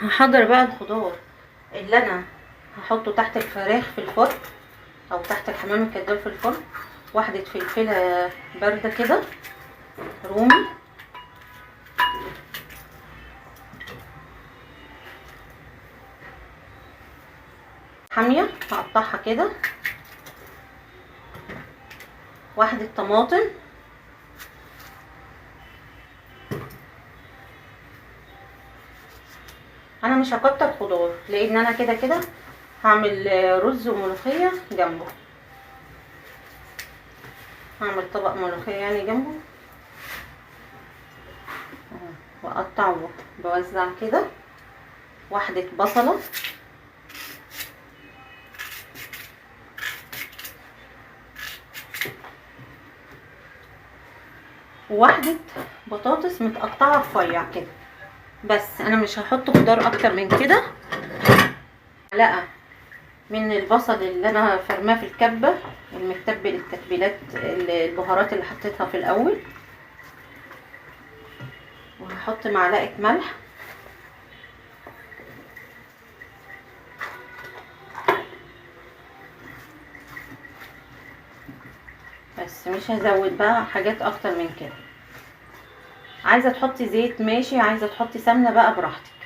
هحضر بقى الخضار اللي انا هحطه تحت الفراخ في الفرن او تحت الحمام الكداب في الفرن. واحدة فلفلة باردة كده رومي، حامية هقطعها كده، واحدة طماطم، انا مش هكتر خضار لان انا كده كده هعمل رز وملوخية جنبه، هعمل طبق ملوخية يعني جنبه. واقطع بوزع كده، واحدة بصلة، وواحدة بطاطس متقطعة رفيع كده. بس انا مش هحط خضار اكتر من كده. معلقة من البصل اللي انا فرماه في الكبة المتبل، التتبيلات البهارات اللي حطيتها في الاول، وهحط معلقة ملح، بس مش هزود بقى حاجات اكتر من كده. عايزة تحطي زيت ماشي، عايزة تحطي سمنة بقى براحتك.